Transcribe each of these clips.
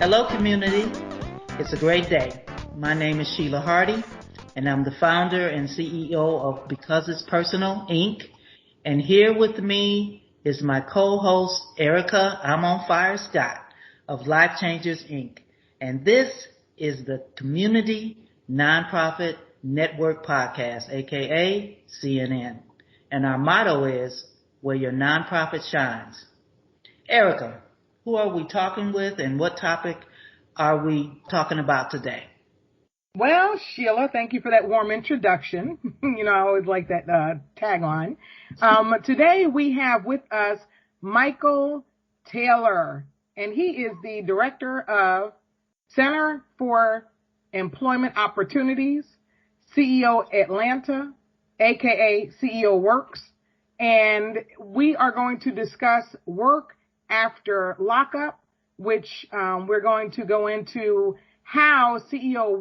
Hello, community. It's a great day. My name is Sheila Hardy, and I'm the founder and CEO of Because It's Personal, Inc. And here with me is my co-host, Erica I'm on Fire Scott of Life Changers, Inc. And this is the Community Nonprofit Network Podcast, aka CNN. And our motto is, where your nonprofit shines. Erica, who are we talking with and what topic are we talking about today? Well, Sheila, thank you for that warm introduction. I always like that tagline. Today we have with us Michael Taylor, and he is the director of Center for Employment Opportunities, CEO Atlanta, aka CEO Works, and we are going to discuss work after lockup, which we're going to go into how CEO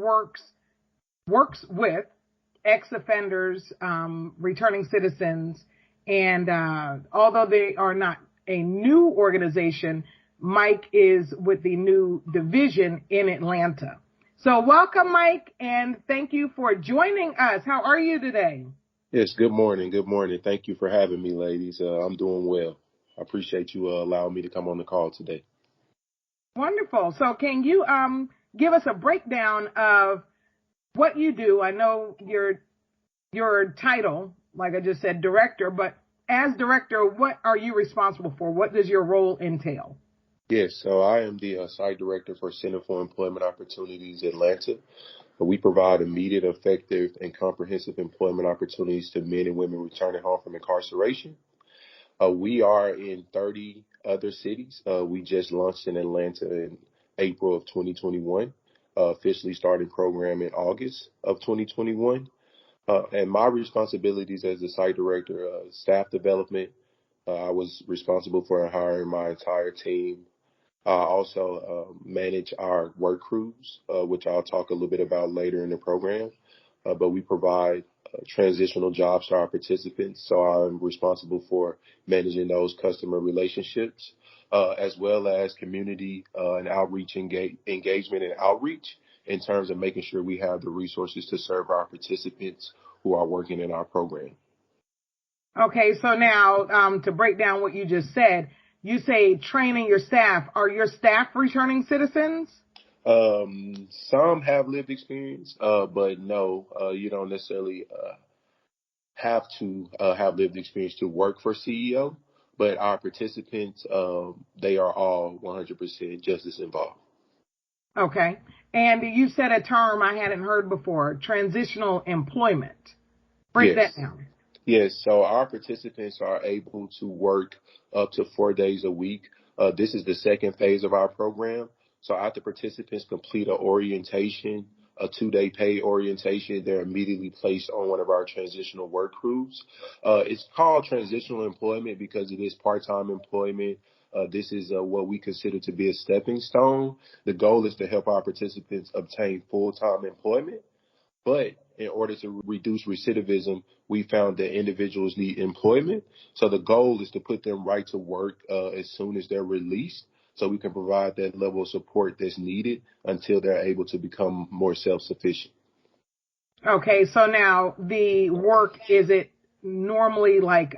works with ex-offenders, returning citizens, and although they are not a new organization, Mike is with the new division in Atlanta. So welcome, Mike, and thank you for joining us. How are you today? Yes, good morning. Good morning. Thank you for having me, ladies. I'm doing well. I appreciate you allowing me to come on the call today. Wonderful. So can you give us a breakdown of what you do? I know your title, like I just said, director, but as director, what are you responsible for? What does your role entail? Yes, so I am the site director for Center for Employment Opportunities Atlanta. We provide immediate, effective, and comprehensive employment opportunities to men and women returning home from incarceration. We are in 30 other cities. We just launched in Atlanta in April of 2021, officially starting program in August of 2021. And my responsibilities as the site director, staff development, I was responsible for hiring my entire team. I also manage our work crews, which I'll talk a little bit about later in the program. But we provide transitional jobs to our participants. So I'm responsible for managing those customer relationships, as well as community and outreach engagement and outreach in terms of making sure we have the resources to serve our participants who are working in our program. Okay, so now to break down what you just said, you say training your staff. Are your staff returning citizens? Some have lived experience, but no, you don't necessarily have to have lived experience to work for CEO. But our participants, they are all 100% justice involved. Okay. And you said a term I hadn't heard before, transitional employment. Break that down. Yes, so our participants are able to work up to 4 days a week. This is the second phase of our program. So after participants complete an orientation, a 2-day paid orientation, they're immediately placed on one of our transitional work crews. It's called transitional employment because it is part-time employment. This is what we consider to be a stepping stone. The goal is to help our participants obtain full-time employment. But in order to reduce recidivism, we found that individuals need employment. So the goal is to put them right to work as soon as they're released, so we can provide that level of support that's needed until they're able to become more self-sufficient. Okay, so now the work, is it normally like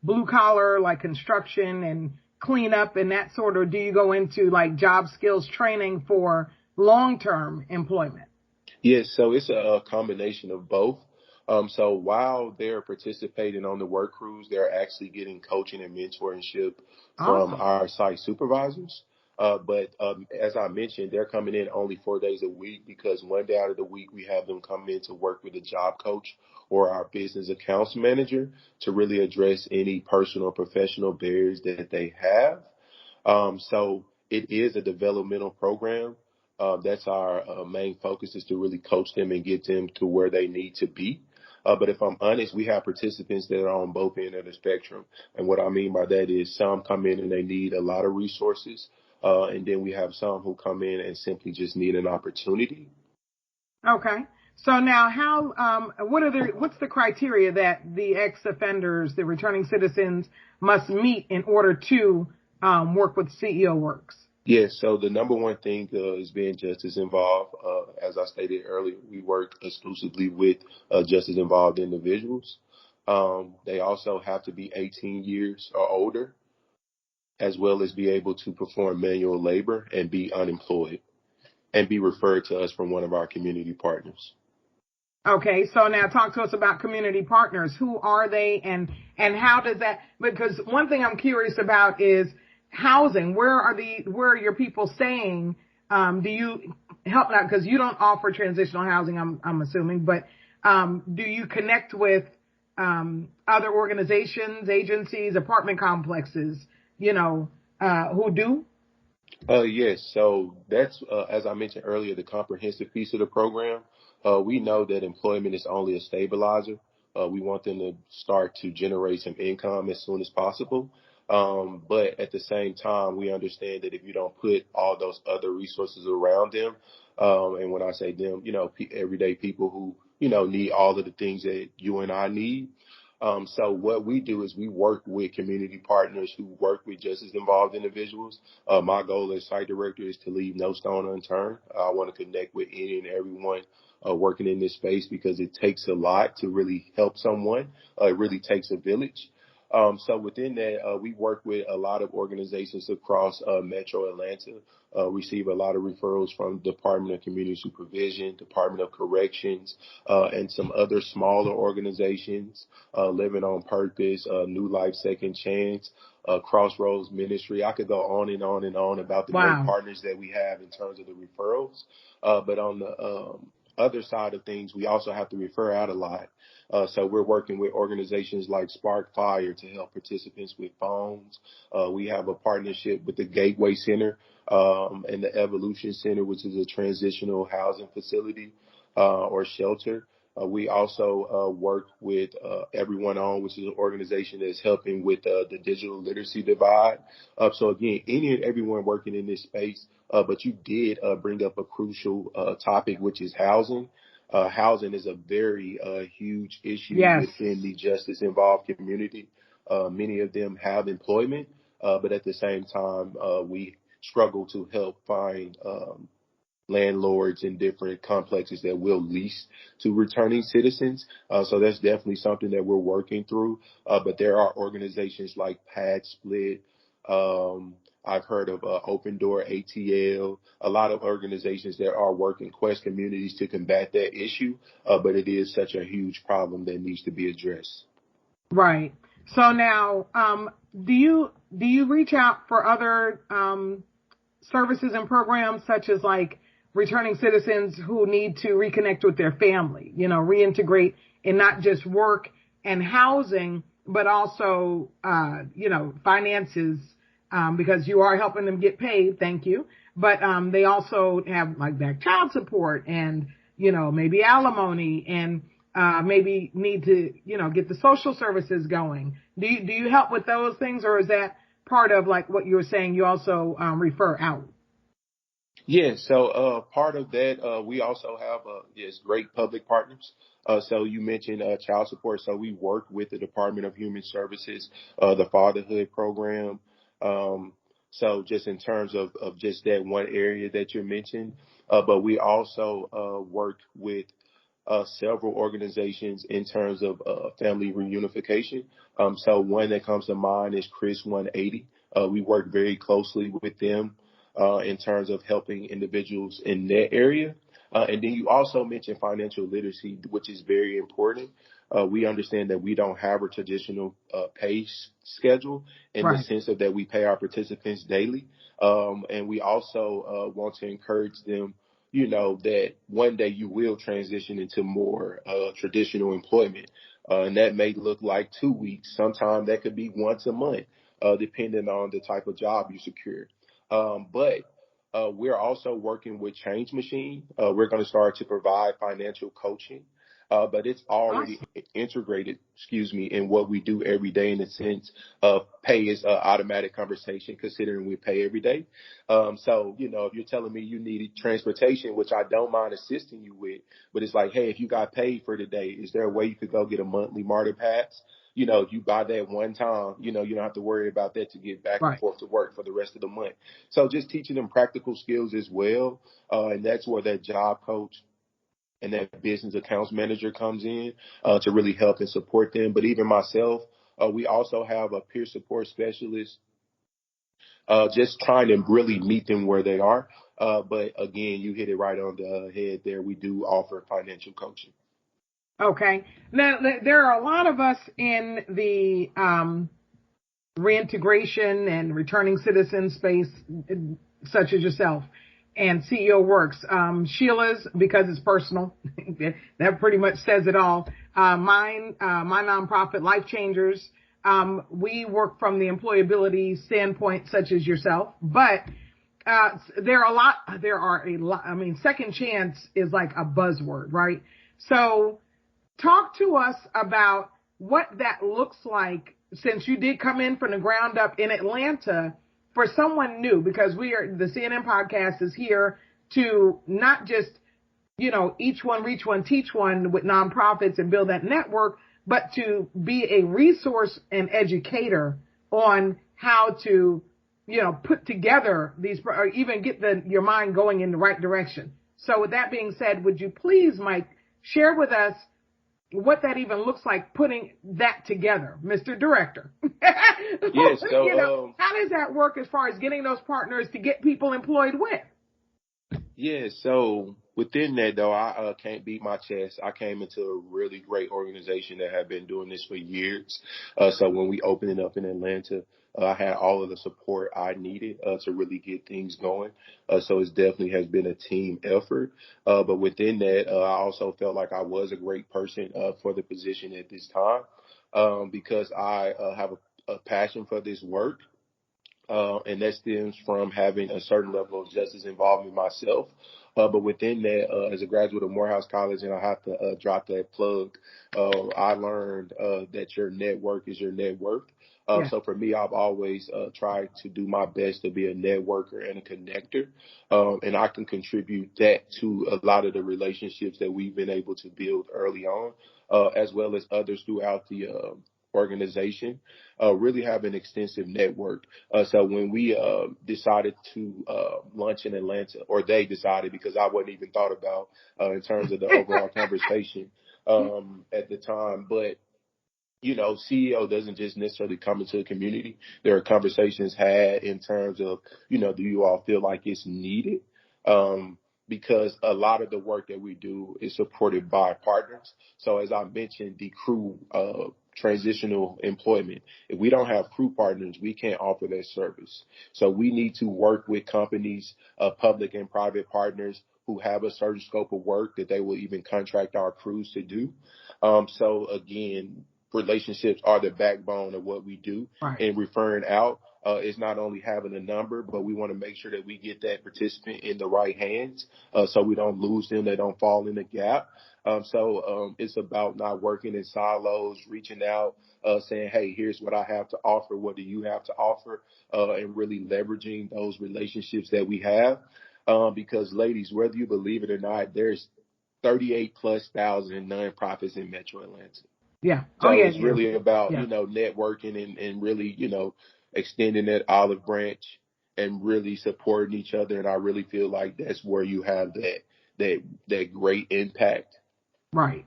blue collar, like construction and cleanup and that sort, or do you go into like job skills training for long-term employment? Yes, so it's a combination of both. So while they're participating on the work crews, they're actually getting coaching and mentorship from our site supervisors. But as I mentioned, they're coming in only 4 days a week because one day out of the week we have them come in to work with a job coach or our business accounts manager to really address any personal or professional barriers that they have. So it is a developmental program. That's our main focus, is to really coach them and get them to where they need to be. But if I'm honest, we have participants that are on both ends of the spectrum. And what I mean by that is some come in and they need a lot of resources. And then we have some who come in and simply just need an opportunity. Okay. So now what's the criteria that the ex-offenders, the returning citizens, must meet in order to work with CEO Works? Yes, so the number one thing is being justice involved. As I stated earlier, we work exclusively with justice involved individuals. They also have to be 18 years or older, as well as be able to perform manual labor and be unemployed and be referred to us from one of our community partners. Okay, so now talk to us about community partners. Who are they, and how does that? Because one thing I'm curious about is housing. Where are your people staying? Do you help out, because you don't offer transitional housing, I'm assuming, but do you connect with other organizations, agencies, apartment complexes, who do? Yes, so that's, as I mentioned earlier, the comprehensive piece of the program. We know that employment is only a stabilizer. We want them to start to generate some income as soon as possible. But at the same time, we understand that if you don't put all those other resources around them, and when I say them, everyday people who, need all of the things that you and I need. So what we do is we work with community partners who work with justice involved individuals. My goal as site director is to leave no stone unturned. I want to connect with any and everyone working in this space, because it takes a lot to really help someone. It really takes a village. So within that, we work with a lot of organizations across Metro Atlanta, receive a lot of referrals from Department of Community Supervision, Department of Corrections, and some other smaller organizations, Living on Purpose, New Life Second Chance, Crossroads Ministry. I could go on and on and on about the great Wow. partners that we have in terms of the referrals. But on the other side of things, we also have to refer out a lot. So we're working with organizations like Spark Fire to help participants with phones. We have a partnership with the Gateway Center and the Evolution Center, which is a transitional housing facility or shelter. We also work with Everyone On, which is an organization that's helping with the digital literacy divide. So again, any and everyone working in this space, but you did bring up a crucial topic, which is housing. Housing is a very huge issue Yes. within the justice involved community. Many of them have employment, but at the same time, we struggle to help find landlords in different complexes that will lease to returning citizens. So that's definitely something that we're working through. But there are organizations like Pad Split. I've heard of Open Door ATL, a lot of organizations that are working Quest communities to combat that issue. But it is such a huge problem that needs to be addressed. Right. So now, do you reach out for other services and programs, such as like returning citizens who need to reconnect with their family, reintegrate in not just work and housing, but also, finances, because you are helping them get paid. Thank you. But they also have like back child support and, maybe alimony, and maybe need to, get the social services going. Do you help with those things, or is that part of like what you were saying? You also refer out. Yeah, so part of that, we also have great public partners. So you mentioned child support. So we work with the Department of Human Services, the fatherhood program. So just in terms of just that one area that you mentioned, but we also work with several organizations in terms of family reunification. So one that comes to mind is Chris 180. We work very closely with them in terms of helping individuals in that area. And then you also mentioned financial literacy, which is very important. We understand that we don't have a traditional pay schedule in the Right. sense of that we pay our participants daily. And we also want to encourage them, that one day you will transition into more traditional employment. And that may look like 2 weeks. Sometimes that could be once a month, depending on the type of job you secure. But we're also working with Change Machine. We're going to start to provide financial coaching. But it's already integrated, in what we do every day, in the sense of pay is an automatic conversation, considering we pay every day. So, if you're telling me you needed transportation, which I don't mind assisting you with, but it's like, hey, if you got paid for today, is there a way you could go get a monthly MARTA pass? you buy that one time, you don't have to worry about that to get back and Right. forth to work for the rest of the month. So just teaching them practical skills as well. And that's where that job coach and that business accounts manager comes in to really help and support them. But even myself, we also have a peer support specialist, just trying to really meet them where they are. But again, you hit it right on the head there. We do offer financial coaching. Okay. Now, there are a lot of us in the reintegration and returning citizen space, such as yourself and CEO Works. Sheila's, because it's personal, that pretty much says it all. My nonprofit, Life Changers, we work from the employability standpoint, such as yourself, but there are a lot. I mean, second chance is like a buzzword, right? So talk to us about what that looks like, since you did come in from the ground up in Atlanta, for someone new, because the CNN podcast is here to not just, each one, reach one, teach one with nonprofits and build that network, but to be a resource and educator on how to, put together these, or even get your mind going in the right direction. So with that being said, would you please, Mike, share with us what that even looks like, putting that together, Mr. Director? Yes. So, how does that work as far as getting those partners to get people employed with? Yeah. So within that, though, I can't beat my chest. I came into a really great organization that had been doing this for years. So when we opened it up in Atlanta, I had all of the support I needed to really get things going. So it definitely has been a team effort. But within that, I also felt like I was a great person for the position at this time because I have a passion for this work. And that stems from having a certain level of justice involvement myself. But within that, as a graduate of Morehouse College, and I have to drop that plug, I learned that your network is your net worth. So for me, I've always tried to do my best to be a networker and a connector. And I can contribute that to a lot of the relationships that we've been able to build early on, as well as others throughout the organization, really have an extensive network. So when we decided to launch in Atlanta, or they decided, because I wasn't even thought about in terms of the overall conversation at the time, but CEO doesn't just necessarily come into the community. There are conversations had in terms of, do you all feel like it's needed? Because a lot of the work that we do is supported by partners. So as I mentioned, the crew transitional employment, if we don't have crew partners, we can't offer that service. So we need to work with companies, public and private partners who have a certain scope of work that they will even contract our crews to do. So again, relationships are the backbone of what we do. Right. And referring out is not only having a number, but we want to make sure that we get that participant in the right hands so we don't lose them, they don't fall in the gap. So it's about not working in silos, reaching out, saying, hey, here's what I have to offer. What do you have to offer? And really leveraging those relationships that we have. Because ladies, whether you believe it or not, there's 38,000+ nonprofits in Metro Atlanta. Yeah. So it's really about, networking and really, extending that olive branch and really supporting each other. And I really feel like that's where you have that great impact. Right.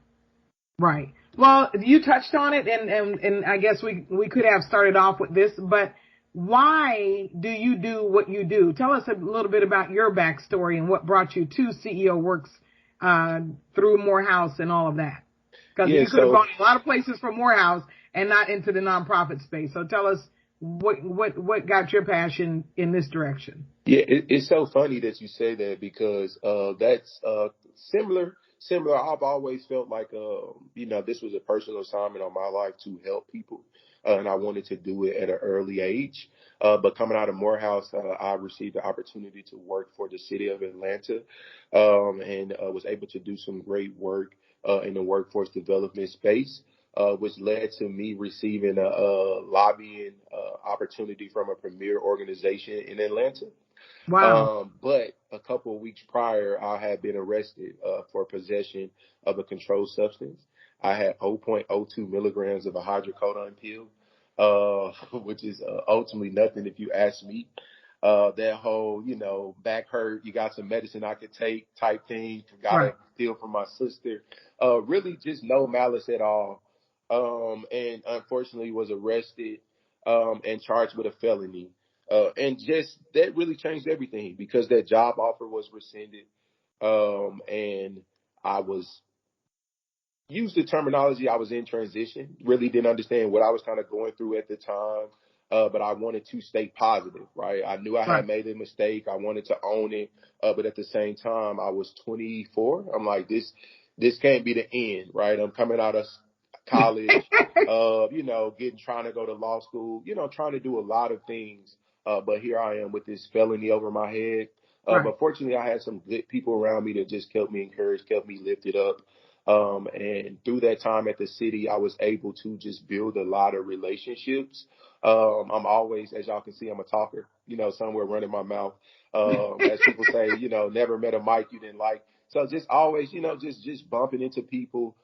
Right. Well, you touched on it, and I guess we could have started off with this, but why do you do what you do? Tell us a little bit about your backstory and what brought you to CEO Works through Morehouse and all of that. Because you could have gone a lot of places from Morehouse and not into the nonprofit space. So tell us what got your passion in this direction. Yeah, it's so funny that you say that because that's similar. I've always felt like, this was a personal assignment on my life to help people. And I wanted to do it at an early age. But coming out of Morehouse, I received the opportunity to work for the city of Atlanta and was able to do some great work in the workforce development space, which led to me receiving a lobbying opportunity from a premier organization in Atlanta. Wow. But a couple of weeks prior, I had been arrested for possession of a controlled substance. I had 0.02 milligrams of a hydrocodone pill, which is ultimately nothing if you ask me. That whole, back hurt, you got some medicine I could take type thing, got a pill from my sister. Really just no malice at all. And unfortunately was arrested and charged with a felony. And just that really changed everything because that job offer was rescinded. And I was used the terminology. I was in transition, really didn't understand what I was kind of going through at the time. But I wanted to stay positive, right? I knew I had made a mistake. I wanted to own it. But at the same time, I was 24. I'm like, this can't be the end, right? I'm coming out of college, trying to go to law school, trying to do a lot of things. But here I am with this felony over my head. But fortunately, I had some good people around me that just kept me encouraged, kept me lifted up. And through that time at the city, I was able to just build a lot of relationships. I'm always, as y'all can see, I'm a talker, somewhere running my mouth. As people say, never met a mic you didn't like. So just always, just bumping into people,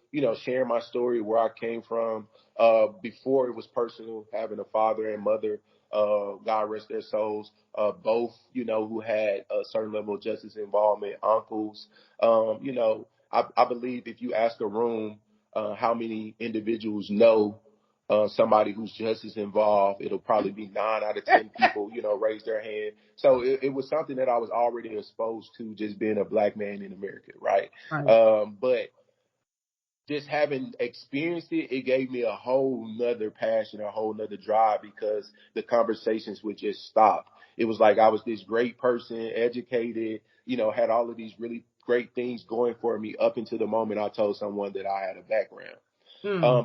sharing my story, where I came from. Before it was personal, having a father and mother, God rest their souls, both, who had a certain level of justice involvement, uncles, I believe if you ask a room how many individuals know somebody who's justice involved, it'll probably be 9 out of 10 people, raise their hand. So it was something that I was already exposed to, just being a black man in America, right? But just having experienced it, it gave me a whole nother passion, a whole nother drive, because the conversations would just stop. It was like I was this great person, educated, had all of these really great things going for me up until the moment I told someone that I had a background.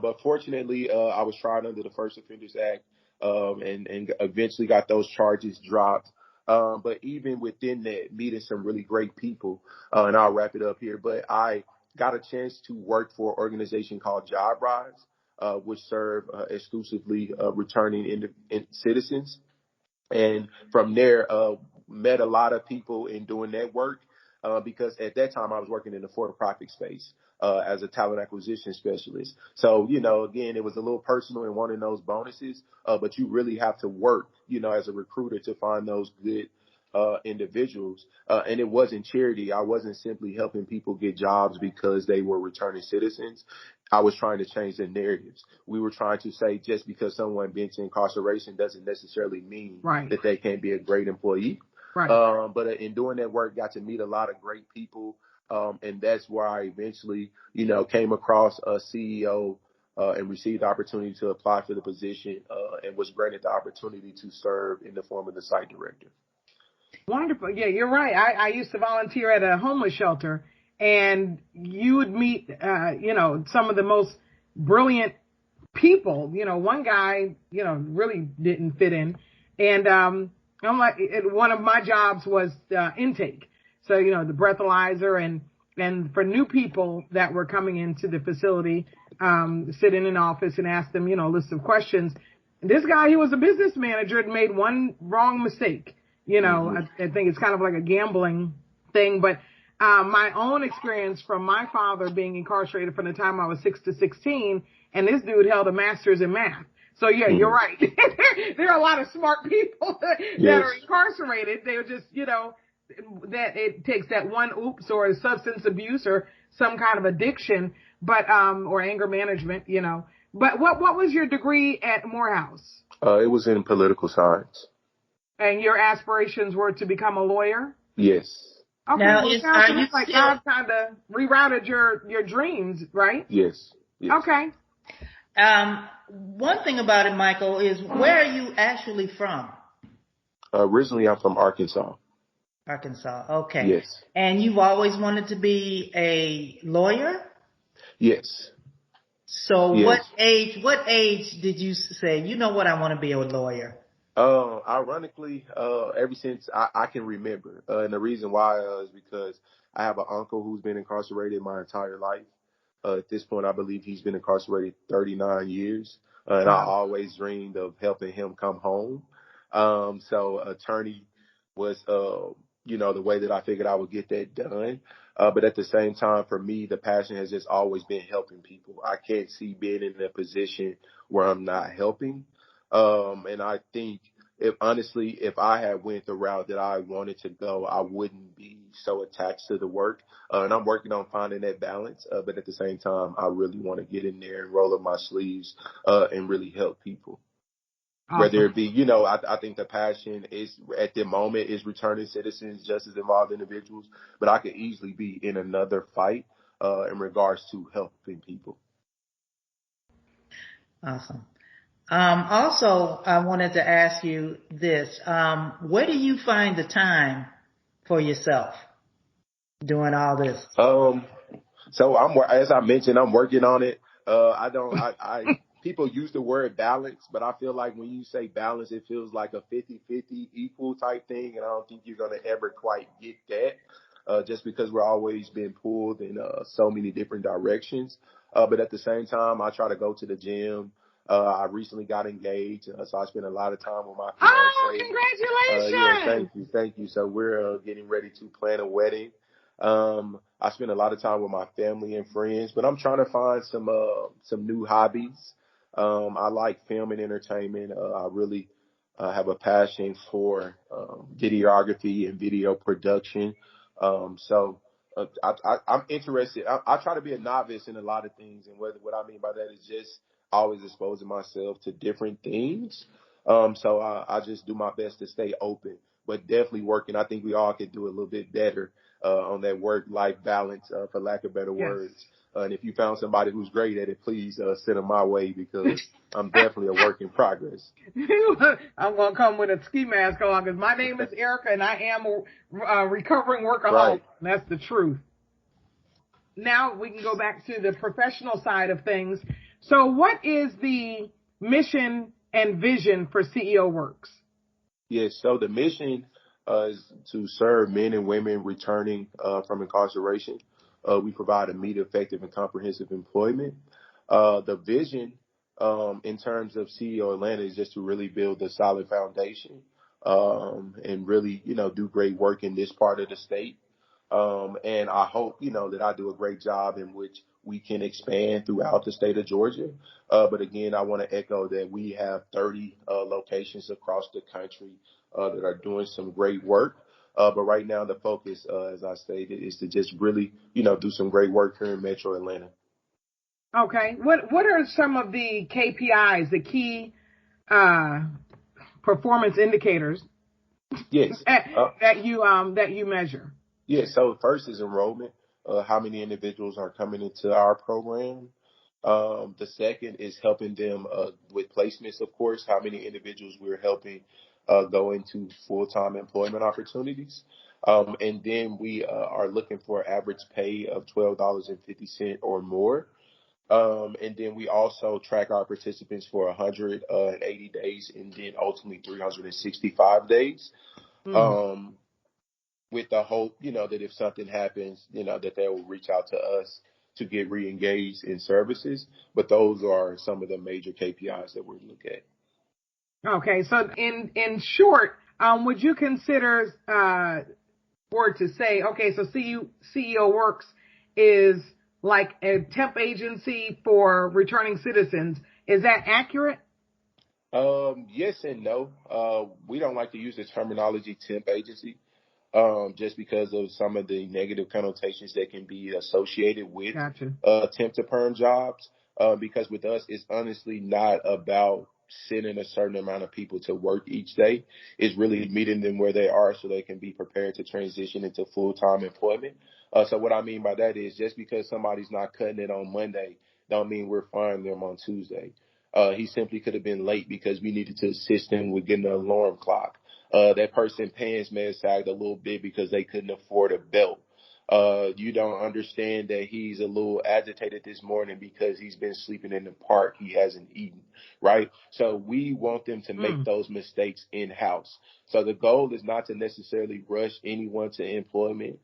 But fortunately, I was tried under the First Offenders Act and eventually got those charges dropped. But even within that, meeting some really great people, and I'll wrap it up here, but I got a chance to work for an organization called Jobrise, which serve exclusively returning citizens. And from there, met a lot of people in doing that work because at that time I was working in the for-profit space as a talent acquisition specialist. So, again, it was a little personal and wanting those bonuses, but you really have to work, as a recruiter to find those good individuals. And it wasn't charity. I wasn't simply helping people get jobs because they were returning citizens. I was trying to change the narratives. We were trying to say just because someone been to incarceration doesn't necessarily mean that they can't be a great employee. But in doing that work, got to meet a lot of great people. And that's where I eventually, came across a CEO and received the opportunity to apply for the position and was granted the opportunity to serve in the form of the site director. Wonderful. Yeah, you're right. I used to volunteer at a homeless shelter, and you would meet, some of the most brilliant people. One guy, really didn't fit in. And I'm like, one of my jobs was intake. So, the breathalyzer and for new people that were coming into the facility, sit in an office and ask them, a list of questions. This guy, he was a business manager, and made one wrong mistake. I think it's kind of like a gambling thing, but my own experience from my father being incarcerated from the time I was 6 to 16, and this dude held a master's in math. So yeah, you're right. There are a lot of smart people that are incarcerated. They're just, that it takes that one oops or substance abuse or some kind of addiction, but or anger management, But what was your degree at Morehouse? It was in political science. And your aspirations were to become a lawyer? Yes. Okay. Now, Well, like God kind of rerouted your dreams, right? Yes. Okay. One thing about it, Michael, is where are you actually from? Originally, I'm from Arkansas. Arkansas. Okay. Yes. And you've always wanted to be a lawyer? Yes. So yes. What age did you say, you know what, I want to be a lawyer? Ironically, ever since I can remember. And the reason why is because I have an uncle who's been incarcerated my entire life. At this point, I believe he's been incarcerated 39 years. And I always dreamed of helping him come home. So attorney was the way that I figured I would get that done. But at the same time, for me, the passion has just always been helping people. I can't see being in a position where I'm not helping. And I think if I had went the route that I wanted to go, I wouldn't be so attached to the work. And I'm working on finding that balance. But at the same time, I really want to get in there and roll up my sleeves, and really help people. Whether Awesome. it be, I think the passion is at the moment is returning citizens, justice involved individuals, but I could easily be in another fight in regards to helping people. Awesome. Also, I wanted to ask you this. Where do you find the time for yourself doing all this? So as I mentioned, I'm working on it. People use the word balance, but I feel like when you say balance, it feels like a 50-50 equal type thing. And I don't think you're going to ever quite get that, just because we're always being pulled in so many different directions. But at the same time, I try to go to the gym. I recently got engaged, so I spend a lot of time with my Oh, fiance. Yeah, congratulations. thank you. So we're getting ready to plan a wedding. I spend a lot of time with my family and friends, but I'm trying to find some new hobbies. I like film and entertainment. I really have a passion for videography and video production. I'm interested. I try to be a novice in a lot of things, and what I mean by that is just always exposing myself to different things. So I just do my best to stay open, but definitely working. I think we all could do a little bit better on that work-life balance, for lack of better Yes. words. And if you found somebody who's great at it, please send them my way, because I'm definitely a work in progress. I'm going to come with a ski mask on because my name is Erica and I am a recovering workaholic. Right. That's the truth. Now we can go back to the professional side of things. So what is the mission and vision for CEO Works? Yes, so the mission is to serve men and women returning from incarceration. We provide immediate, effective, and comprehensive employment. The vision, in terms of CEO Atlanta, is just to really build a solid foundation, and really, do great work in this part of the state. And I hope, that I do a great job in which we can expand throughout the state of Georgia. But again, I want to echo that we have 30 locations across the country that are doing some great work. But right now, the focus, as I stated, is to just really, do some great work here in Metro Atlanta. Okay. What are some of the KPIs, the key performance indicators Yes. that you measure? Yeah, so first is enrollment, how many individuals are coming into our program. The second is helping them with placements, of course, how many individuals we're helping go into full-time employment opportunities. And then we are looking for average pay of $12.50 or more. And then we also track our participants for 180 days and then ultimately 365 days. Um, with the hope, that if something happens, that they will reach out to us to get re-engaged in services. But those are some of the major KPIs that we look at. Okay, so in short, would you consider or to say, okay, so CEO Works is like a temp agency for returning citizens? Is that accurate? Yes and no. We don't like to use the terminology temp agency, just because of some of the negative connotations that can be associated with Gotcha. temp to perm jobs. Because with us, it's honestly not about sending a certain amount of people to work each day. It's really meeting them where they are so they can be prepared to transition into full-time employment. So what I mean by that is just because somebody's not cutting it on Monday, don't mean we're firing them on Tuesday. He simply could have been late because we needed to assist him with getting an alarm clock. That person pants may have sagged a little bit because they couldn't afford a belt. You don't understand that he's a little agitated this morning because he's been sleeping in the park. He hasn't eaten, right? So we want them to make those mistakes in-house. So the goal is not to necessarily rush anyone to employment.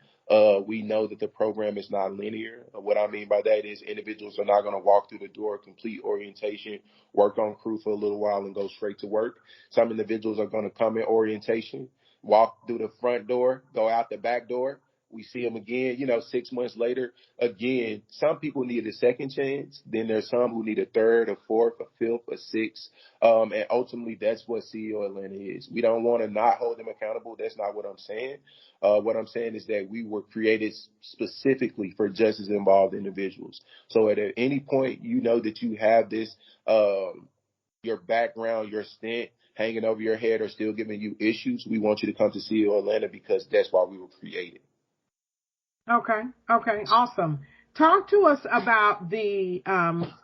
We know that the program is not linear. What I mean by that is individuals are not going to walk through the door, complete orientation, work on crew for a little while and go straight to work. Some individuals are going to come in orientation. walk through the front door, go out the back door. We see them again, 6 months later. Again, some people need a second chance. Then there's some who need a third, a fourth, a fifth, a sixth. And ultimately, that's what CEO Atlanta is. We don't want to not hold them accountable. That's not what I'm saying. What I'm saying is that we were created specifically for justice-involved individuals. So at any point, that you have this, your background, your stint hanging over your head or still giving you issues, we want you to come to CEO Atlanta because that's why we were created. Okay, awesome. Talk to us about the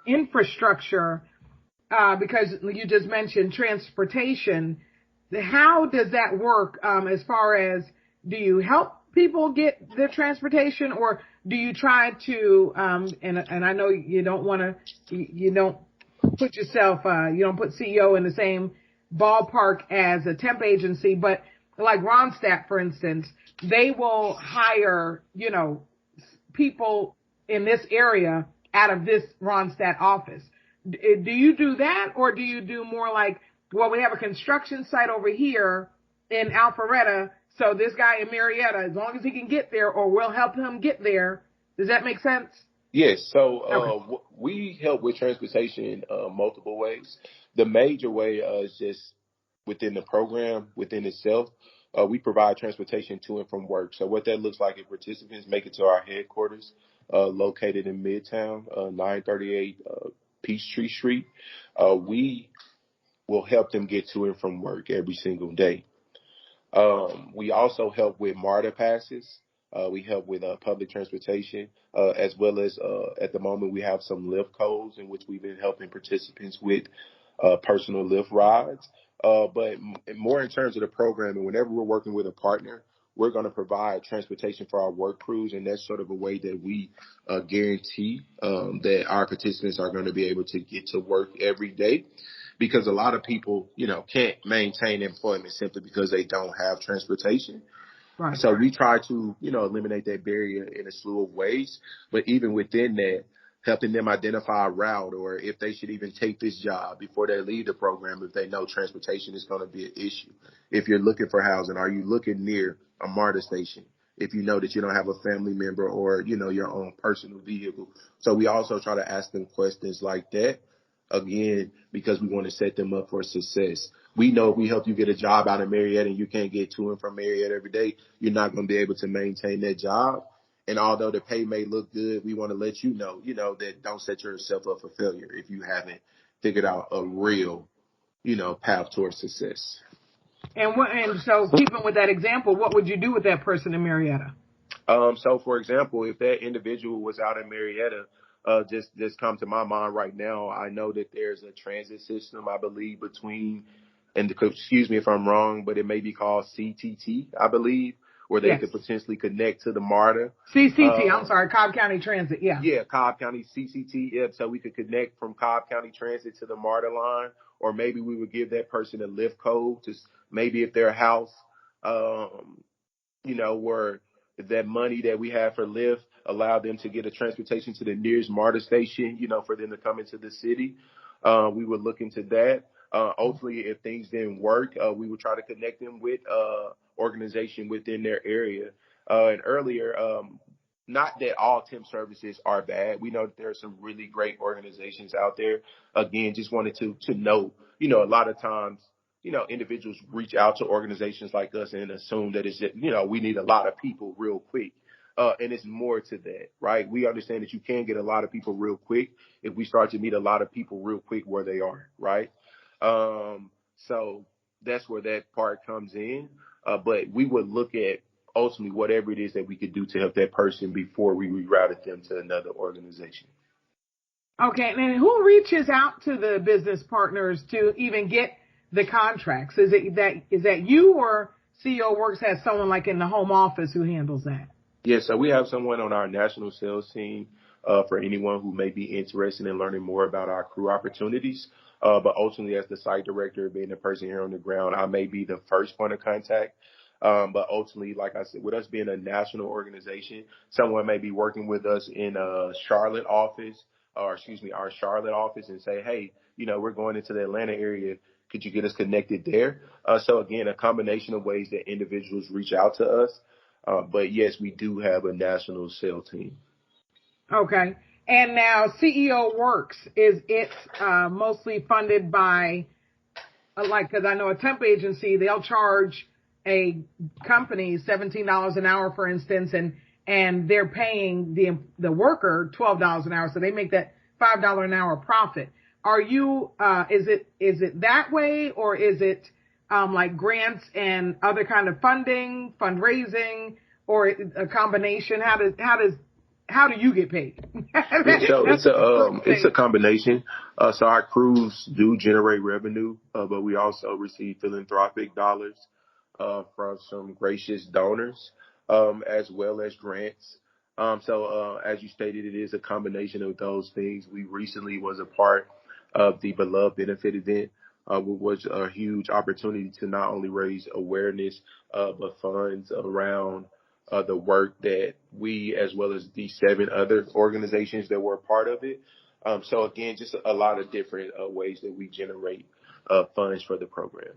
infrastructure, because you just mentioned transportation. How does that work as far as, do you help people get their transportation, or do you try to, and I know you don't want to, you don't put yourself, you don't put CEO in the same ballpark as a temp agency, but like Ronstadt, for instance, they will hire, people in this area out of this Ronstadt office. Do you do that, or do you do more like, well, we have a construction site over here in Alpharetta, so this guy in Marietta, as long as he can get there, or we'll help him get there. Does that make sense? Yes. So we help with transportation multiple ways. The major way is just within the program, within itself. We provide transportation to and from work. So what that looks like if participants make it to our headquarters, located in Midtown, 938 Peachtree Street, we will help them get to and from work every single day. We also help with MARTA passes. We help with public transportation, as well as at the moment we have some lift codes in which we've been helping participants with personal lift rides. But more in terms of the program, and whenever we're working with a partner, we're going to provide transportation for our work crews, and that's sort of a way that we guarantee that our participants are going to be able to get to work every day. Because a lot of people, can't maintain employment simply because they don't have transportation. Right. So we try to, eliminate that barrier in a slew of ways. But even within that, helping them identify a route, or if they should even take this job before they leave the program, if they know transportation is going to be an issue. If you're looking for housing, are you looking near a MARTA station? If you know that you don't have a family member or, your own personal vehicle. So we also try to ask them questions like that. Again, because we want to set them up for success. We know if we help you get a job out of Marietta and you can't get to and from Marietta every day, you're not going to be able to maintain that job. And although the pay may look good, we want to let you know, that don't set yourself up for failure if you haven't figured out a real, path towards success. And so keeping with that example, what would you do with that person in Marietta? So for example, if that individual was out in Marietta, just come to my mind right now. I know that there's a transit system, I believe, between, and excuse me if I'm wrong, but it may be called CTT, I believe, where they could potentially connect to the MARTA. CCT, I'm sorry, Cobb County Transit, yeah. Yeah, Cobb County CCT, so we could connect from Cobb County Transit to the MARTA line, or maybe we would give that person a lift code to maybe if their house, where that money that we have for Lyft allow them to get a transportation to the nearest MARTA station, for them to come into the city. We would look into that. Ultimately, if things didn't work, we would try to connect them with organization within their area. And earlier, not that all temp services are bad. We know that there are some really great organizations out there. Again, just wanted to note, a lot of times, individuals reach out to organizations like us and assume that it's just, we need a lot of people real quick. And it's more to that, right? We understand that you can get a lot of people real quick if we start to meet a lot of people real quick where they are, right? So that's where that part comes in. But we would look at ultimately whatever it is that we could do to help that person before we rerouted them to another organization. Okay, and who reaches out to the business partners to even get the contracts? Is that you, or CEO Works has someone like in the home office who handles that? Yeah, so we have someone on our national sales team for anyone who may be interested in learning more about our crew opportunities. But ultimately, as the site director, being the person here on the ground, I may be the first point of contact. But ultimately, like I said, with us being a national organization, someone may be working with us in a Charlotte office, our Charlotte office, and say, hey, we're going into the Atlanta area. Could you get us connected there? So again, a combination of ways that individuals reach out to us. But yes, we do have a national sales team. Okay. And now CEO Works, is it mostly funded by, because I know a temp agency, they'll charge a company $17 an hour, for instance, and they're paying the worker $12 an hour, so they make that $5 an hour profit. Are you, is it that way, or is it like grants and other kind of funding, fundraising, or a combination? How do you get paid? So it's a combination. So our crews do generate revenue, but we also receive philanthropic dollars from some gracious donors, as well as grants. So as you stated, it is a combination of those things. We recently was a part of the Beloved Benefit event, which was a huge opportunity to not only raise awareness, but funds around the work that we, as well as the 7 other organizations that were a part of it. So again, just a lot of different ways that we generate funds for the program.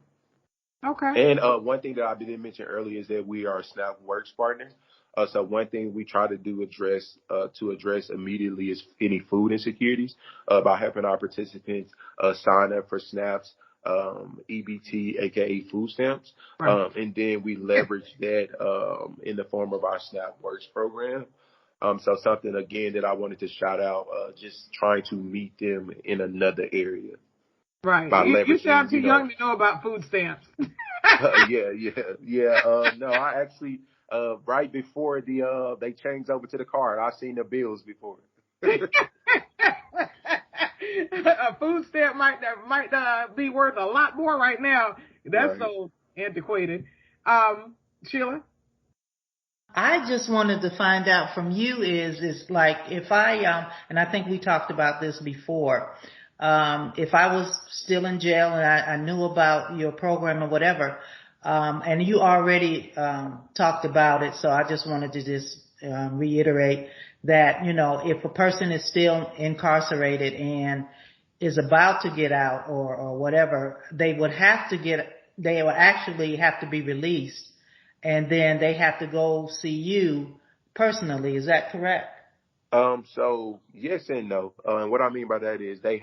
Okay. And one thing that I didn't mention earlier is that we are a SNAP Works partner. So one thing we try to do to address immediately is any food insecurities by helping our participants sign up for SNAPs, EBT, aka food stamps, Right. and then we leverage that in the form of our SNAP Works program. So something again that I wanted to shout out, just trying to meet them in another area. Right. By You sound leveraging, too young to know about food stamps. Yeah. No, I actually right before they changed over to the card, I seen the bills before. A food stamp might be worth a lot more right now. That's Right. so antiquated. Sheila? I just wanted to find out from you is like if I and I think we talked about this before. If I was still in jail and I knew about your program or whatever, and you already talked about it, so I just wanted to just reiterate that, if a person is still incarcerated and is about to get out or whatever, they would actually have to be released, and then they have to go see you personally. Is that correct? So yes and no. And what I mean by that is they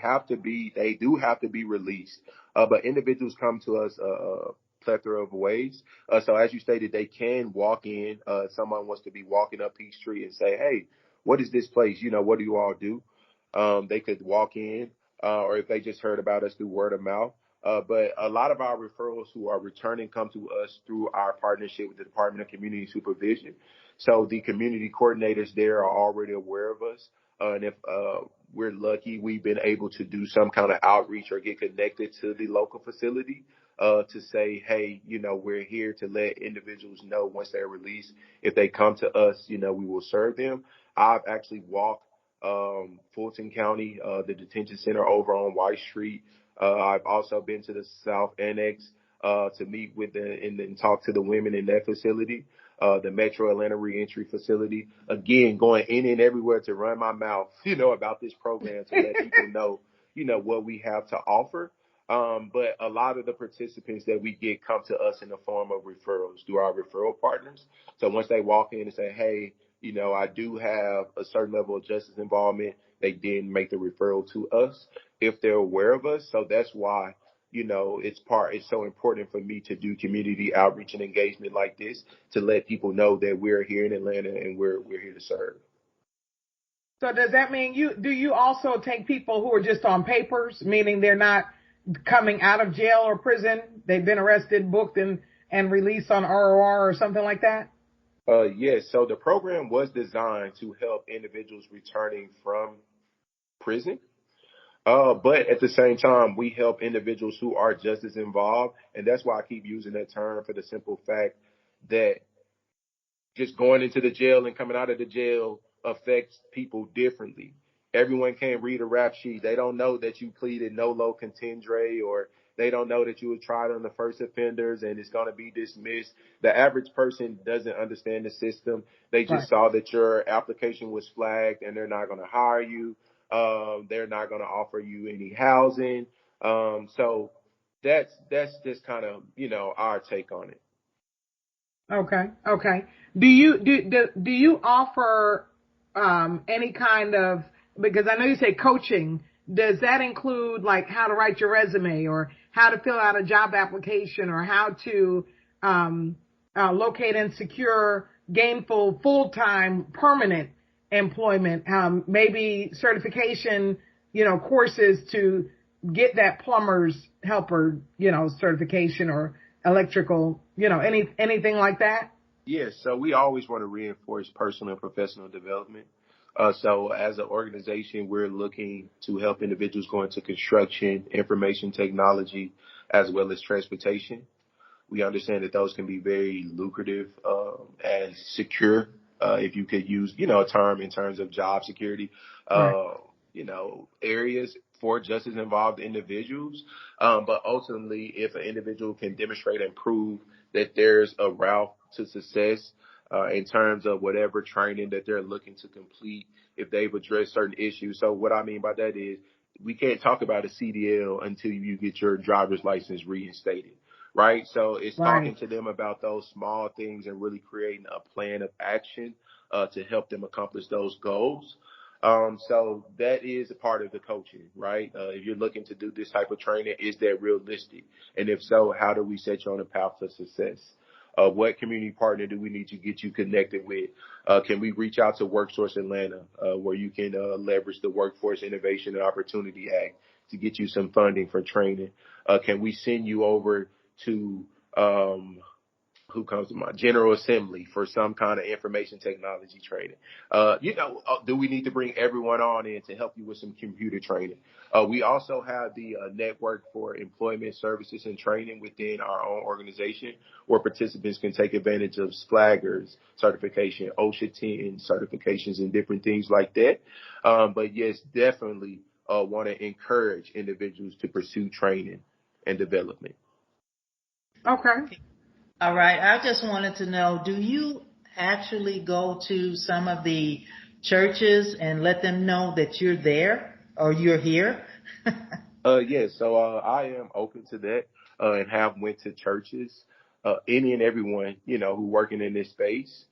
do have to be released. But individuals come to us a plethora of ways. So as you stated, they can walk in. Someone wants to be walking up Peachtree and say, "Hey, what is this place? What do you all do?" They could walk in, or if they just heard about us through word of mouth. But a lot of our referrals who are returning come to us through our partnership with the Department of Community Supervision. So the community coordinators there are already aware of us. And if we're lucky, we've been able to do some kind of outreach or get connected to the local facility to say, hey, we're here to let individuals know once they're released. If they come to us, we will serve them. I've actually walked Fulton County, the detention center over on White Street. I've also been to the South Annex to meet with and talk to the women in that facility. The Metro Atlanta Reentry Facility. Again, going in and everywhere to run my mouth, about this program to let people know, what we have to offer. But a lot of the participants that we get come to us in the form of referrals through our referral partners. So once they walk in and say, hey, I do have a certain level of justice involvement, they then make the referral to us if they're aware of us. So that's why it's so important for me to do community outreach and engagement like this to let people know that we're here in Atlanta and we're here to serve. So does that mean you also take people who are just on papers, meaning they're not coming out of jail or prison? They've been arrested, booked, and released on ROR or something like that? Yes. So the program was designed to help individuals returning from prison. But at the same time, we help individuals who are justice involved. And that's why I keep using that term, for the simple fact that just going into the jail and coming out of the jail affects people differently. Everyone can't read a rap sheet. They don't know that you pleaded nolo contendere, or they don't know that you were tried on the first offenders and it's going to be dismissed. The average person doesn't understand the system. They just saw that your application was flagged and they're not going to hire you. They're not going to offer you any housing. So that's just kind of, our take on it. Okay. Okay. Do you offer any kind of, because I know you say coaching, does that include like how to write your resume or how to fill out a job application or how to locate and secure gainful, full-time, permanent employment, maybe certification, courses to get that plumber's helper, certification or electrical, anything like that? Yes, so we always want to reinforce personal and professional development. So as an organization, we're looking to help individuals go into construction, information technology, as well as transportation. We understand that those can be very lucrative and secure, if you could use, a term in terms of job security, Right. areas for justice involved individuals. But ultimately, if an individual can demonstrate and prove that there's a route to success in terms of whatever training that they're looking to complete, if they've addressed certain issues. So what I mean by that is we can't talk about a CDL until you get your driver's license reinstated. Right. So it's talking Right. to them about those small things and really creating a plan of action to help them accomplish those goals. So that is a part of the coaching, right? If you're looking to do this type of training, is that realistic? And if so, how do we set you on a path to success? What community partner do we need to get you connected with? Can we reach out to WorkSource Atlanta, where you can leverage the Workforce Innovation and Opportunity Act to get you some funding for training? Can we send you over to who comes to mind? General Assembly for some kind of information technology training. Do we need to bring everyone on in to help you with some computer training? We also have the network for employment services and training within our own organization, where participants can take advantage of Splaggers certification, OSHA 10 certifications, and different things like that. But yes, definitely want to encourage individuals to pursue training and development. Okay. All right. I just wanted to know, do you actually go to some of the churches and let them know that you're there or you're here? Yes. So I am open to that and have went to churches. Any and everyone, who working in this space,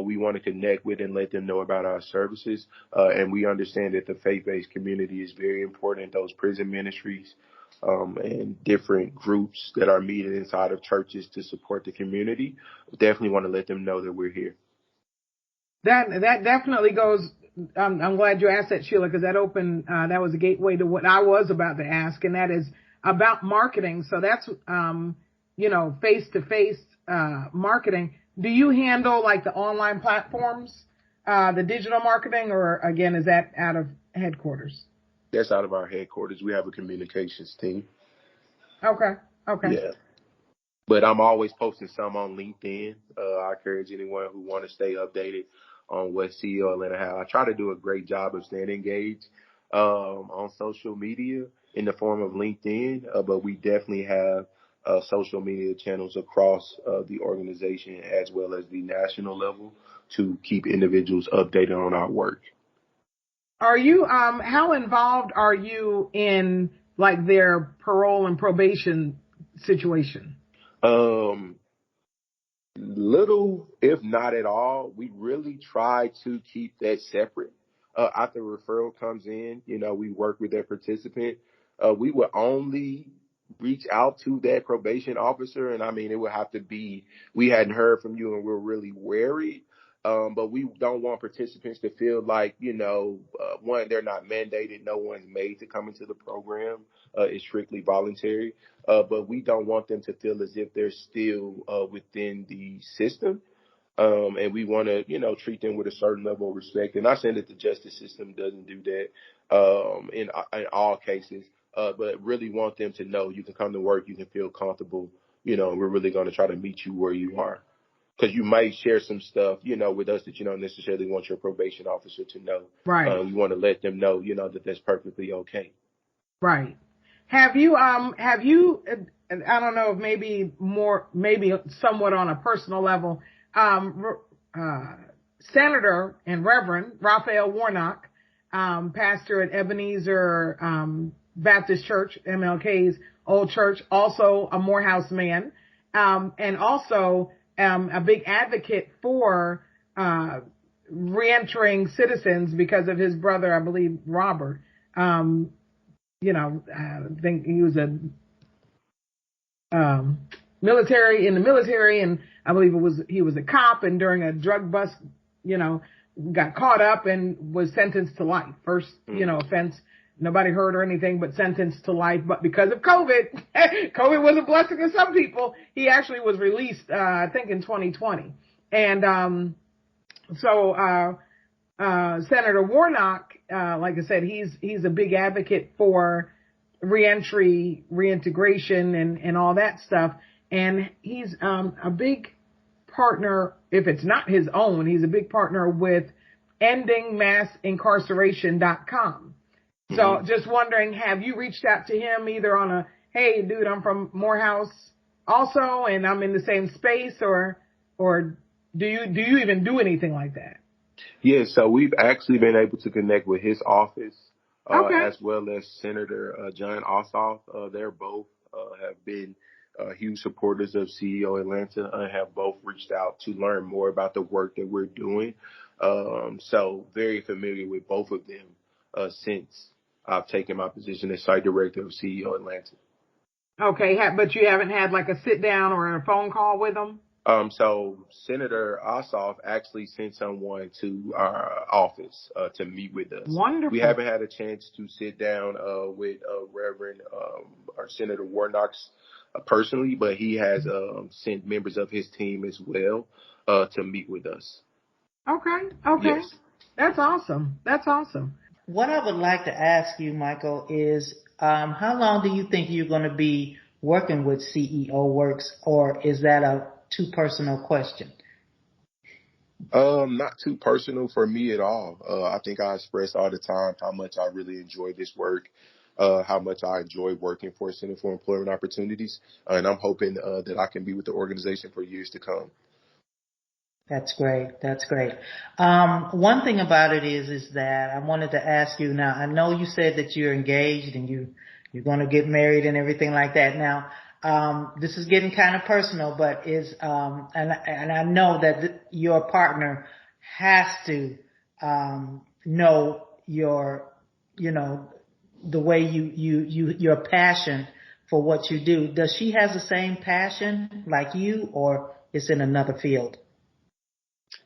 we want to connect with and let them know about our services. And we understand that the faith-based community is very important. Those prison ministries and different groups that are meeting inside of churches to support the community. Definitely want to let them know that we're here. That definitely goes. I'm glad you asked that, Sheila, because that was a gateway to what I was about to ask, and that is about marketing. So that's face-to-face marketing. Do you handle like the online platforms, the digital marketing, or again, is that out of headquarters? That's out of our headquarters. We have a communications team. Okay. Okay. Yeah. But I'm always posting some on LinkedIn. I encourage anyone who want to stay updated on what CEO Atlanta have. I try to do a great job of staying engaged on social media in the form of LinkedIn, but we definitely have social media channels across the organization as well as the national level to keep individuals updated on our work. Are you how involved are you in like their parole and probation situation? Little, if not at all. We really try to keep that separate. After referral comes in, we work with that participant. We would only reach out to that probation officer. And I mean, it would have to be, we hadn't heard from you and we're really worried. But we don't want participants to feel like, one, they're not mandated. No one's made to come into the program. It's strictly voluntary. But we don't want them to feel as if they're still within the system. And we want to, treat them with a certain level of respect. And not saying that the justice system doesn't do that in all cases, but really want them to know you can come to work, you can feel comfortable, and we're really going to try to meet you where you are. Because you might share some stuff, with us that you don't necessarily want your probation officer to know. Right. You want to let them know, that that's perfectly okay. Right. Have you, I don't know, maybe somewhat on a personal level, Senator and Reverend Raphael Warnock, pastor at Ebenezer Baptist Church, MLK's old church, also a Morehouse man, and also a big advocate for reentering citizens because of his brother, I believe, Robert. I think he was military, and I believe he was a cop, and during a drug bust, got caught up and was sentenced to life. First, offense, nobody heard or anything, but sentenced to life. But because of COVID, COVID was a blessing to some people. He actually was released, I think in 2020. And, Senator Warnock, like I said, he's a big advocate for reentry, reintegration, and all that stuff. And he's a big partner, if it's not his own, he's a big partner with endingmassincarceration.com. So just wondering, have you reached out to him either on a, hey, dude, I'm from Morehouse also, and I'm in the same space, or do you even do anything like that? Yeah, so we've actually been able to connect with his office, Okay. as well as Senator John Ossoff. They're both have been huge supporters of CEO Atlanta and have both reached out to learn more about the work that we're doing. So very familiar with both of them since I've taken my position as site director of CEO Atlanta. Okay, but you haven't had like a sit down or a phone call with them? So Senator Ossoff actually sent someone to our office to meet with us. Wonderful. We haven't had a chance to sit down with Reverend or Senator Warnock personally, but he has sent members of his team as well to meet with us. Okay. Yes. That's awesome. What I would like to ask you, Michael, is how long do you think you're going to be working with CEO Works, or is that a too personal question? Not too personal for me at all. I think I express all the time how much I really enjoy this work, how much I enjoy working for Center for Employment Opportunities, and I'm hoping that I can be with the organization for years to come. That's great. One thing about it is that I wanted to ask you now, I know you said that you're engaged and you're going to get married and everything like that. Now, this is getting kind of personal, but and I know that your partner has to, know the way your passion for what you do. Does she has the same passion like you, or is it in another field?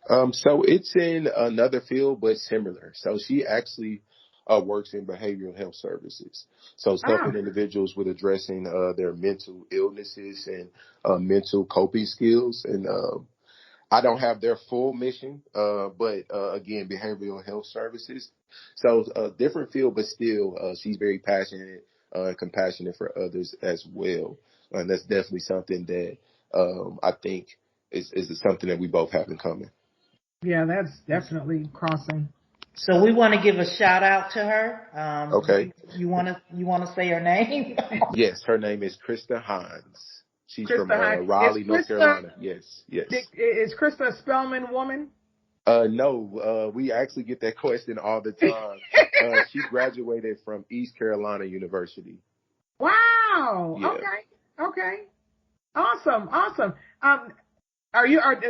So it's in another field, but similar. So she actually works in behavioral health services. So helping individuals with addressing their mental illnesses and mental coping skills. And I don't have their full mission, but again, behavioral health services. So a different field, but still she's very passionate and compassionate for others as well. And that's definitely something that I think is something that we both have in common. Yeah, that's definitely crossing. So we want to give a shout out to her. Okay. You want to say her name? Yes, her name is Krista Hines. She's Krista from Hines. Raleigh, North Carolina. Yes. Is Krista a Spelman woman? No, we actually get that question all the time. She graduated from East Carolina University. Wow. Yeah. Okay. Awesome.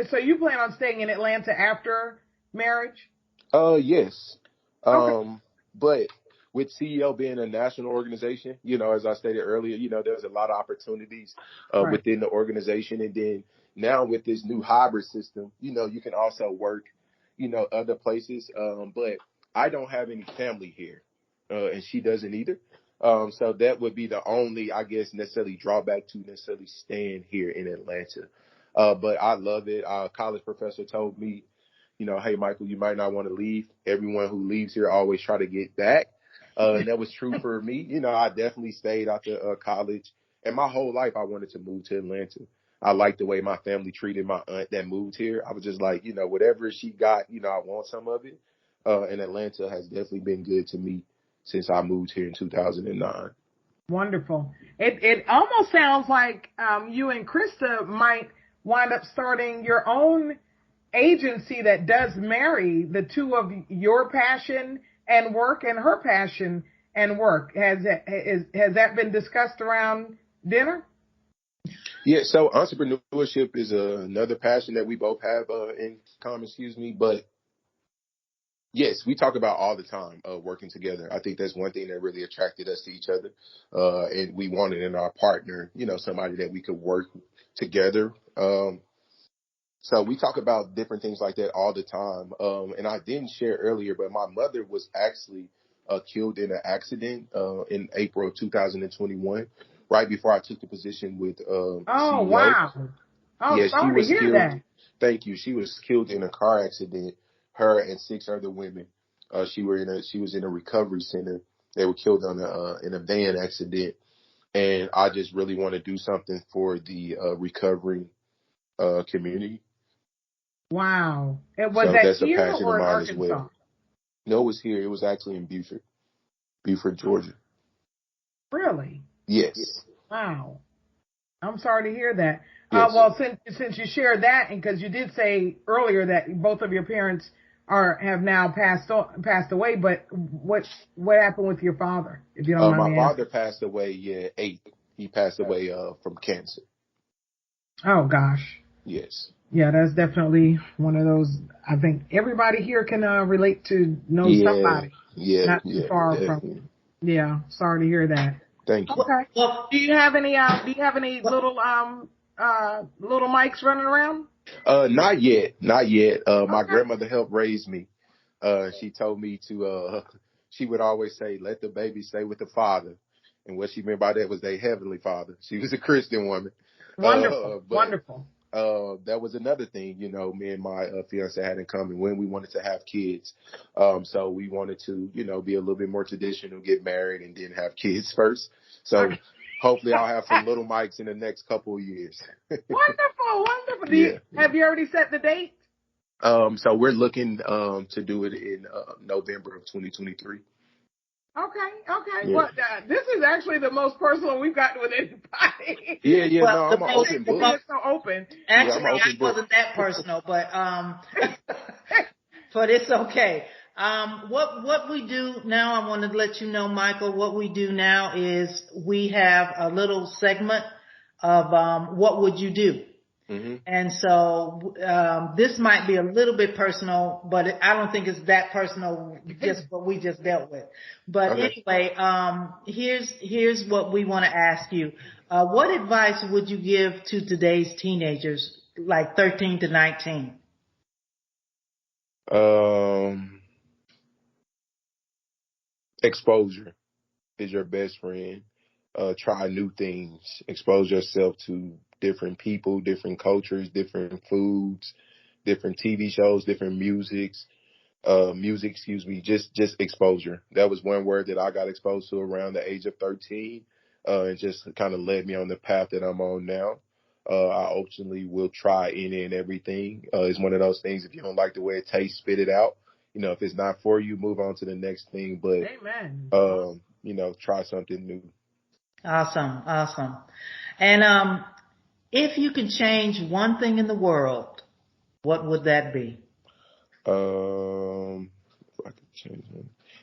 So you plan on staying in Atlanta after marriage? Yes. Okay. But with CEO being a national organization, as I stated earlier, there's a lot of opportunities within the organization. And then now with this new hybrid system, you can also work, other places. But I don't have any family here, and she doesn't either. So that would be the only, I guess, necessarily drawback to necessarily staying here in Atlanta. But I love it. Our college professor told me, hey, Michael, you might not want to leave. Everyone who leaves here always try to get back. And that was true for me. I definitely stayed after college. And my whole life, I wanted to move to Atlanta. I liked the way my family treated my aunt that moved here. I was just like, whatever she got, I want some of it. And Atlanta has definitely been good to me since I moved here in 2009. Wonderful. It almost sounds like you and Krista might wind up starting your own agency that does marry the two of your passion and work and her passion and work? Has that been discussed around dinner? Yeah, so entrepreneurship is another passion that we both have in common, but yes, we talk about all the time working together. I think that's one thing that really attracted us to each other, and we wanted in our partner, somebody that we could work together. So we talk about different things like that all the time. And I didn't share earlier, but my mother was actually killed in an accident in April of 2021, right before I took the position with Oh, CEO. wow. Oh, Yeah, she sorry was to hear killed. that. Thank you. She was killed in a car accident. Her and 6 other women. She was in a recovery center. They were killed in a van accident. And I just really want to do something for the recovering community. Wow. And was So that that's a here passion of or in mine as Arkansas? well. No, it was here. It was actually in Beaufort, Georgia. Really? Yes. Wow. I'm sorry to hear that. Yes. Well, since you shared that, and because you did say earlier that both of your parents have now passed away, but what happened with your father, if you don't mind My me father asking? passed away, 8. He passed away from cancer. Oh gosh. Yes. Yeah, that's definitely one of those. I think everybody here can relate to know somebody. Yeah. Not too far Definitely. from. Yeah. Sorry to hear that. Thank you. Okay. Well, Do you have any little little mics running around? Not yet. My Okay. grandmother helped raise me. She told me to, she would always say, let the baby stay with the father. And what she meant by that was their heavenly father. She was a Christian woman. Wonderful. But Wonderful. that was another thing, me and my fiance had in common when we wanted to have kids. So we wanted to, be a little bit more traditional, get married and then have kids first. So Okay. hopefully I'll have some little mics in the next couple of years. Wonderful. Yeah. Have you already set the date? So we're looking to do it in November of 2023. Okay. Yeah. Well, this is actually the most personal we've gotten with anybody. Yeah. well, No, I'm an open book. It's so open. actually, I'm an open I book. wasn't that personal, but but it's okay. What we do now, I want to let you know, Michael, what we do now is we have a little segment of what would you do? Mm-hmm. And so this might be a little bit personal, but I don't think it's that personal, just what we just dealt with. But Okay. anyway, here's what we want to ask you. What advice would you give to today's teenagers, like 13 to 19? Exposure is your best friend. Try new things. Expose yourself to different people, different cultures, different foods, different TV shows, different music, just exposure. That was one word that I got exposed to around the age of 13. And just kind of led me on the path that I'm on now. I ultimately will try any and everything. It's one of those things, if you don't like the way it tastes, spit it out. If it's not for you, move on to the next thing. But, Amen. Try something new. Awesome. And if you could change one thing in the world, what would that be?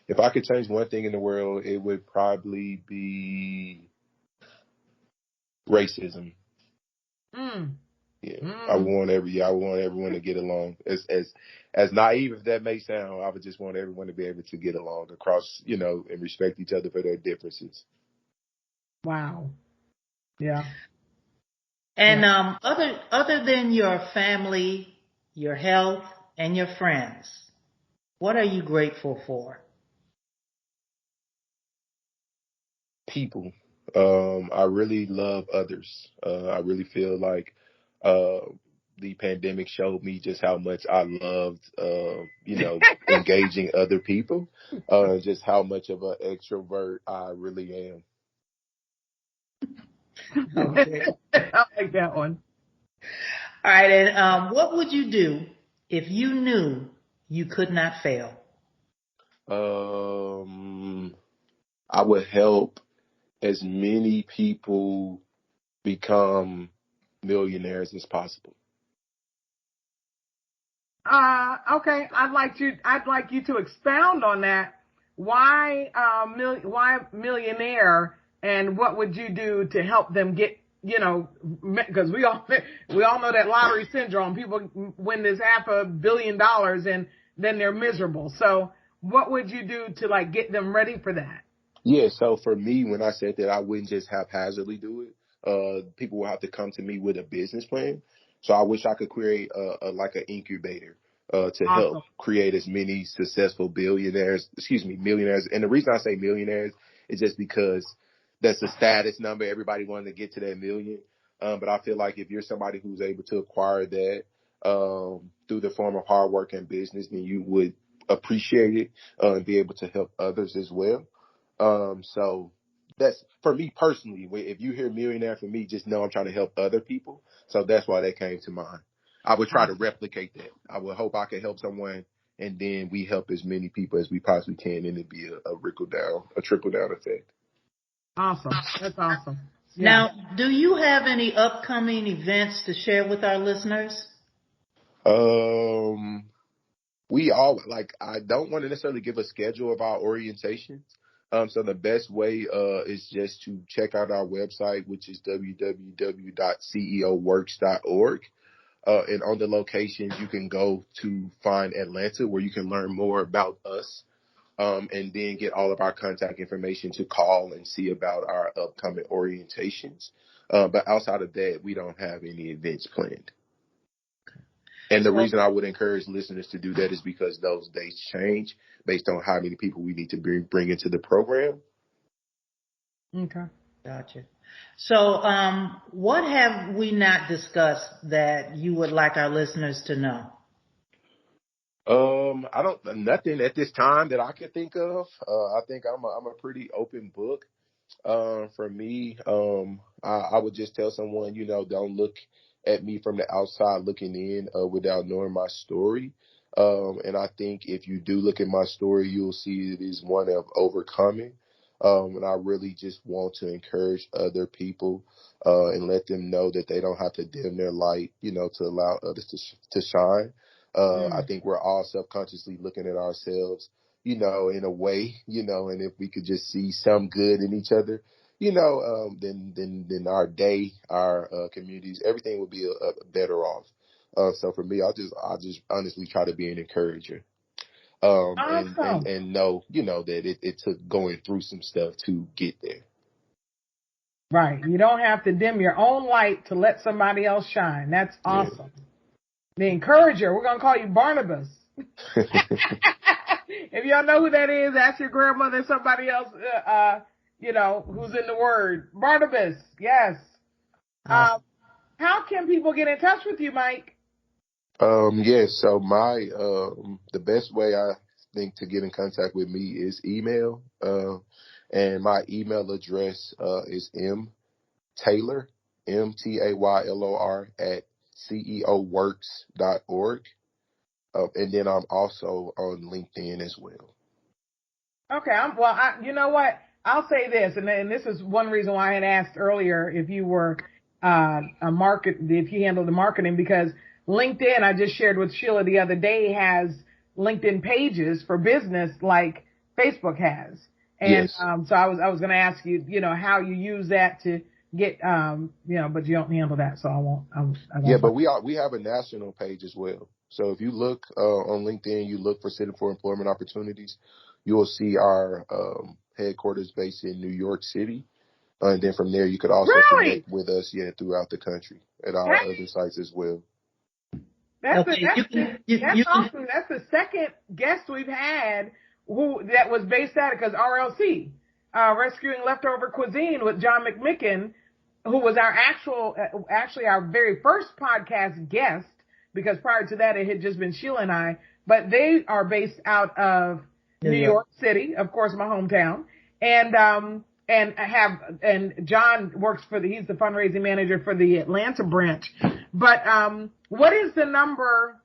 If I could change one thing in the world, it would probably be racism. Yeah, I want everyone to get along. As naive as that may sound, I would just want everyone to be able to get along across, and respect each other for their differences. Wow. Yeah. And other than your family, your health, and your friends, what are you grateful for? People. I really love others. I really feel like the pandemic showed me just how much I loved, engaging other people, just how much of an extrovert I really am. Okay. I like that one. All right. And what would you do if you knew you could not fail? I would help as many people become millionaires as possible. Okay. I'd like you to expound on that why millionaire, and what would you do to help them get, because we all know that lottery syndrome. People win this $500 million and then they're miserable. So what would you do to like get them ready for that? Yeah, so for me, when I said that I wouldn't just haphazardly do it, people will have to come to me with a business plan. So I wish I could create like an incubator to help Awesome. create as many successful millionaires. And the reason I say millionaires is just because that's a status number. Everybody wanted to get to that million. But I feel like if you're somebody who's able to acquire that through the form of hard work and business, then you would appreciate it and be able to help others as well. So that's for me personally. If you hear millionaire from me, just know I'm trying to help other people. So that's why that came to mind. I would try to replicate that. I would hope I could help someone, and then we help as many people as we possibly can, and it'd be a trickle down effect. Awesome. That's awesome. Yeah. Now, do you have any upcoming events to share with our listeners? I don't want to necessarily give a schedule of our orientations. So the best way is just to check out our website, which is www.ceoworks.org. And on the locations, you can go to find Atlanta, where you can learn more about us, and then get all of our contact information to call and see about our upcoming orientations. But outside of that, we don't have any events planned. And the reason I would encourage listeners to do that is because those dates change based on how many people we need to bring into the program. Okay. Gotcha. So, what have we not discussed that you would like our listeners to know? Nothing at this time that I can think of. I think I'm a pretty open book. For me, I would just tell someone, don't look at me from the outside looking in without knowing my story. And I think if you do look at my story, you'll see it is one of overcoming. And I really just want to encourage other people and let them know that they don't have to dim their light, to allow others to shine. I think we're all subconsciously looking at ourselves, in a way, and if we could just see some good in each other, then our day, our communities, everything would be better off. So for me, I just honestly try to be an encourager. Awesome. And know, that it took going through some stuff to get there. Right. You don't have to dim your own light to let somebody else shine. That's awesome. Yeah. The encourager, we're going to call you Barnabas. If y'all know who that is, ask your grandmother, somebody else, who's in the word. Barnabas, yes. How can people get in touch with you, Mike? Yes. So the best way I think to get in contact with me is email. And my email address is mtaylor, MTAYLOR @ceoworks.org. And then I'm also on LinkedIn as well. Okay. You know what? I'll say this, and this is one reason why I had asked earlier if you were if you handle the marketing, because LinkedIn, I just shared with Sheila the other day, has LinkedIn pages for business like Facebook has. And yes. So I was going to ask you, how you use that to get, but you don't handle that, so I won't. Yeah, but we have a national page as well. So if you look on LinkedIn, you look for Center for Employment Opportunities, you will see our headquarters based in New York City. And then from there, you could also connect with us throughout the country at our other sites as well. That's awesome. That's the second guest we've had that was based out of, because RLC, Rescuing Leftover Cuisine with John McMicken, who was our actually our very first podcast guest, because prior to that it had just been Sheila and I, but they are based out of New York City, of course, my hometown, and John works he's the fundraising manager for the Atlanta branch. But what is the number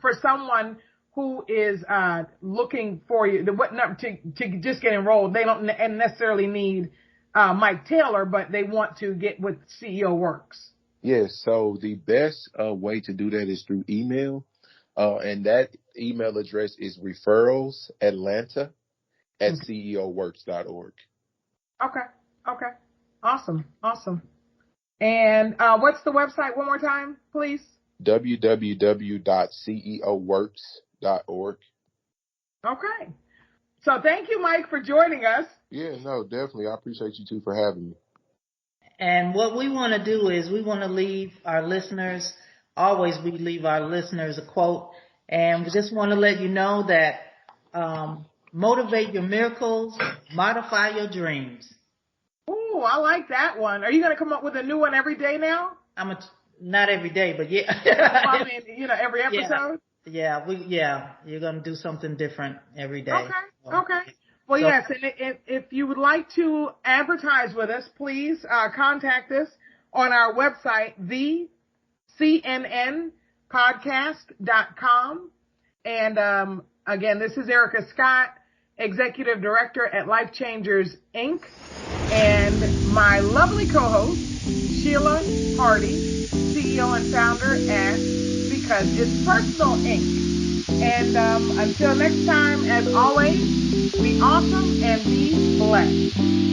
for someone who is looking for you? What number to just get enrolled? They don't necessarily need Mike Taylor, but they want to get with CEO Works. Yes. So the best way to do that is through email. And that email address is referralsatlanta at ceoworks.org. Okay. Awesome. And what's the website one more time, please? www.ceoworks.org. Okay. So thank you, Mike, for joining us. Yeah, no, definitely. I appreciate you too for having me. And what we want to do is we want to leave our listeners, we leave our listeners a quote. And we just want to let you know that motivate your miracles, modify your dreams. Ooh, I like that one. Are you going to come up with a new one every day now? Not every day, but yeah. I mean, every episode? Yeah, you're going to do something different every day. Okay. Well, yes, and if you would like to advertise with us, please contact us on our website, thecnnpodcast.com. And again, this is Erica Scott, Executive Director at Life Changers, Inc., and my lovely co-host, Sheila Hardy, CEO and founder at Because It's Personal, Inc. And until next time, as always, be awesome and be blessed.